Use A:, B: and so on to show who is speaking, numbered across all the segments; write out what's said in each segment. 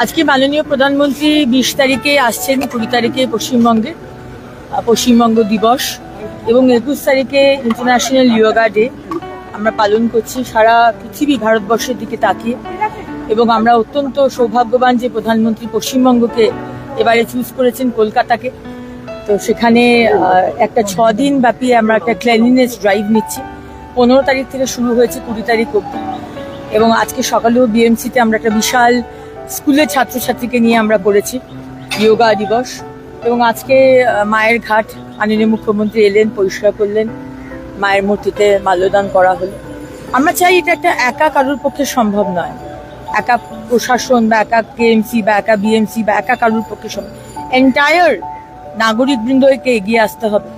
A: আজকে মাননীয় প্রধানমন্ত্রী 20 তারিখে আসছেন, 20 তারিখে পশ্চিমবঙ্গ দিবস এবং 21 তারিখে ইন্টারন্যাশনাল যোগা ডে আমরা পালন করছি সারা পৃথিবী ভারতবর্ষের দিকে তাকিয়ে। এবং আমরা অত্যন্ত সৌভাগ্যবান যে প্রধানমন্ত্রী পশ্চিমবঙ্গকে এবারে চুজ করেছেন, কলকাতাকে। তো সেখানে একটা 6 দিন ব্যাপী আমরা একটা ক্লিনলিনেস ড্রাইভ নিচ্ছি। 15 তারিখ থেকে শুরু হয়েছে 20 তারিখ অবধি। এবং আজকে সকালেও বিএমসিতে আমরা একটা বিশাল স্কুলের ছাত্রছাত্রীকে নিয়ে আমরা করেছি যোগা দিবস। এবং আজকে মায়ের ঘাট মাননীয় মুখ্যমন্ত্রী এলেন, পরিষ্কার করলেন, মায়ের মূর্তিতে মাল্যদান করা হলো। আমরা চাই এটা একটা একা কারোর পক্ষে সম্ভব নয়, একা প্রশাসন বা একা কেএমসি বা একা বিএমসি বা একা কারোর পক্ষে সম্ভব। এন্টায়ার নাগরিকবৃন্দকে এগিয়ে আসতে হবে।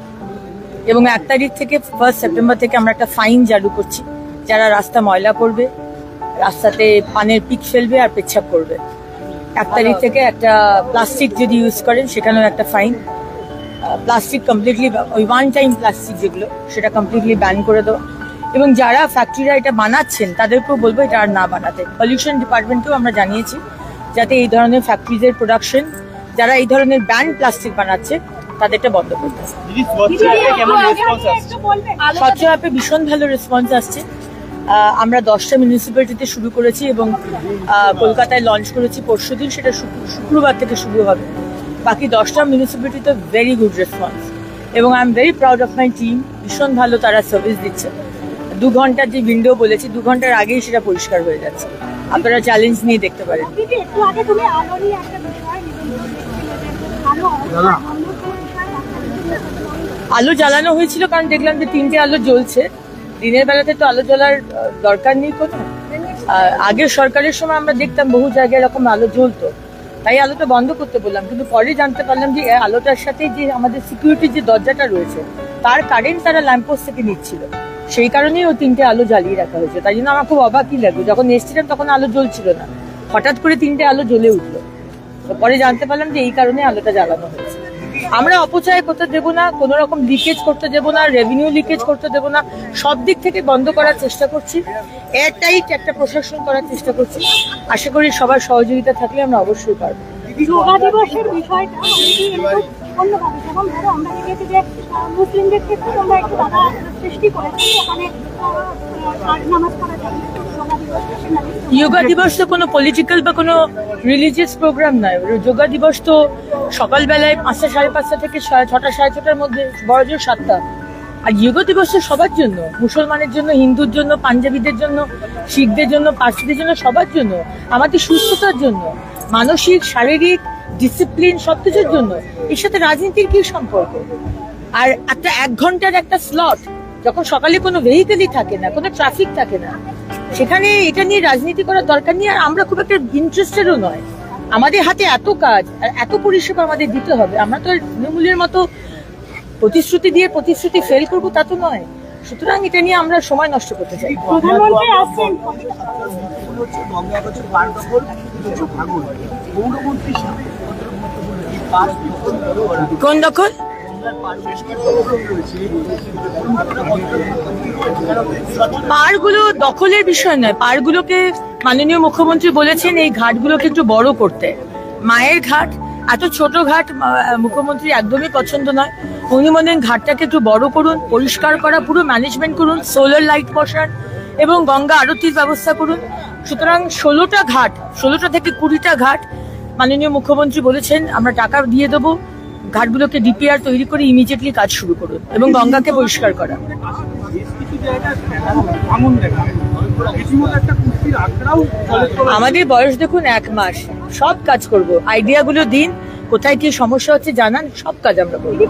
A: এবং 1 তারিখ থেকে 1 সেপ্টেম্বর থেকে আমরা একটা ফাইন চালু করছি, যারা রাস্তা ময়লা করবে, রাস্তাতে পানের পিক ফেলবে আর পেচ্ছাপ করবে। 1 তারিখ থেকে একটা প্লাস্টিক যদি ইউজ করেন সেখানেও একটা ফাইন। প্লাস্টিক কমপ্লিটলি, ওই ওয়ান টাইম প্লাস্টিক যেগুলো, সেটা কমপ্লিটলি ব্যান করে দেওয়া। এবং যারা ফ্যাক্টরিরা এটা বানাচ্ছেন তাদেরকেও বলবো এটা আর না বানাতে। পলিউশন ডিপার্টমেন্টকেও আমরা জানিয়েছি যাতে এই ধরনের ফ্যাক্টরিজের প্রোডাকশন, যারা এই ধরনের ব্যান প্লাস্টিক বানাচ্ছে তাদেরটা বন্ধ করতে। স্বচ্ছ অ্যাপে ভীষণ ভালো রেসপন্স আসছে। আমরা 10টা মিউনিসিপ্যালিটিতে শুরু করেছি এবং কলকাতায় লঞ্চ করেছি পরশুদিন, সেটা শুক্রবার থেকে শুরু হবে। বাকি 10টা মিউনিসিপ্যালিটিতে ভেরি গুড রেসপন্স। এবং I am very proud of my team. ভীষণ ভালো তারা সার্ভিস দিচ্ছে। 2 ঘন্টার যে উইন্ডো বলেছি, 2 ঘন্টার আগেই সেটা পরিষ্কার হয়ে যাচ্ছে। আপনারা চ্যালেঞ্জ নিয়ে দেখতে পারেন। আলো জ্বালানো হয়েছিল কারণ দেখলাম যে 3টে আলো জ্বলছে। দিনের বেলাতে তো আলো জ্বলার দরকার নেই কোনো। আগের সরকারের সময় আমরা দেখতাম বহু জায়গায় এরকম আলো জ্বলতো, তাই আলোটা বন্ধ করতে বললাম। কিন্তু পরে জানতে পারলাম যে আলোটার সাথে যে আমাদের সিকিউরিটির যে দরজাটা রয়েছে তার কারেন্ট তারা ল্যাম্পপোস্ট থেকে নিচ্ছিল, সেই কারণেই ওই 3টে আলো জ্বালিয়ে রাখা হয়েছে। তাই জন্য আমার খুব অবাকই লাগলো, যখন এসেছিলাম তখন আলো জ্বলছিল না, হঠাৎ করে 3টে আলো জ্বলে উঠলো। তো পরে জানতে পারলাম যে এই কারণে আলোটা জ্বালানো হয়েছে। আমরা অপচয় করতে দেবো না, কোনো রকম লিকেজ করতে দেবো না, রেভিনিউ লিকেজ করতে দেবো না। সব দিক থেকে বন্ধ করার চেষ্টা করছি, এয়ারটাইট একটা প্রশাসন করার চেষ্টা করছি। আশা করি সবার সহযোগিতা থাকলে আমরা অবশ্যই পারবো।
B: যোগা দিবসের বিষয়টা অন্যভাবে, যেমন ধরো আমরা দেখেছি যে মুসলিমদের ক্ষেত্রে আমরা একটু বাধা সৃষ্টি করেছি, ওখানে নামাজ পড়ার জন্য।
A: যোগা দিবস তো কোনো পলিটিক্যাল বা কোনো রিলিজিয়াস প্রোগ্রাম নয়। যোগা দিবস তো সকালবেলায় 5টা, 5:30 থেকে 6টা, 6:30টার মধ্যে, বড় জোর 7টা। আর যোগা দিবস তো সবার জন্য, মুসলমানের জন্য, হিন্দুর জন্য, পাঞ্জাবিদের জন্য, শিখদের জন্য, পার্সিদের জন্য, সবার জন্য, আমাদের সুস্থতার জন্য, মানসিক, শারীরিক ডিসিপ্লিন সবকিছুর জন্য। এর সাথে রাজনীতির কি সম্পর্ক? আর একটা 1 ঘন্টার একটা স্লট, যখন সকালে কোনো ভেহিকেলই থাকে না, কোনো ট্রাফিক থাকে না, সেখানে এটা নিয়ে রাজনীতি করার দরকার নেই। আর আমরা খুব একটা ইন্টারেস্টেডও নয়। আমাদের হাতে এত কাজ আর এত পরিষেবা আমাদের দিতে হবে। আমরা তো তৃণমূলের মতো প্রতিশ্রুতি দিয়ে প্রতিশ্রুতি ফেল করবো তা তো নয়। সুতরাং এটা নিয়ে আমরা সময় নষ্ট করতে চাই।
B: প্রধানমন্ত্রী আসছেন,
A: কোন দখল? পাহাড়গুলো দখলের বিষয় নয়, পাহাড়গুলোকে মাননীয় মুখ্যমন্ত্রী বলেছেন এই ঘাটগুলোকে একটু বড় করতে। মায়ের ঘাট, এত ছোট ঘাট মুখ্যমন্ত্রী একদমই পছন্দ নয়। উনি বলেন ঘাটটাকে একটু বড় করুন, পরিষ্কার করা, পুরো ম্যানেজমেন্ট করুন, সোলার লাইট বসান এবং গঙ্গা আরতির ব্যবস্থা করুন। সুতরাং 16টা ঘাট, 16টা থেকে 20টা ঘাট মাননীয় মুখ্যমন্ত্রী বলেছেন আমরা টাকা দিয়ে দেবো। ঘাটগুলোকে ডিপিআর তৈরি করে ইমিডিয়েটলি কাজ শুরু করুন এবং গঙ্গাকে পরিষ্কার করা। আমাদের বয়স দেখুন 1 মাস, সব কাজ করব। আইডিয়াগুলো দিন, কোথায় কি সমস্যা হচ্ছে জানান, সব কাজ আমরা করব।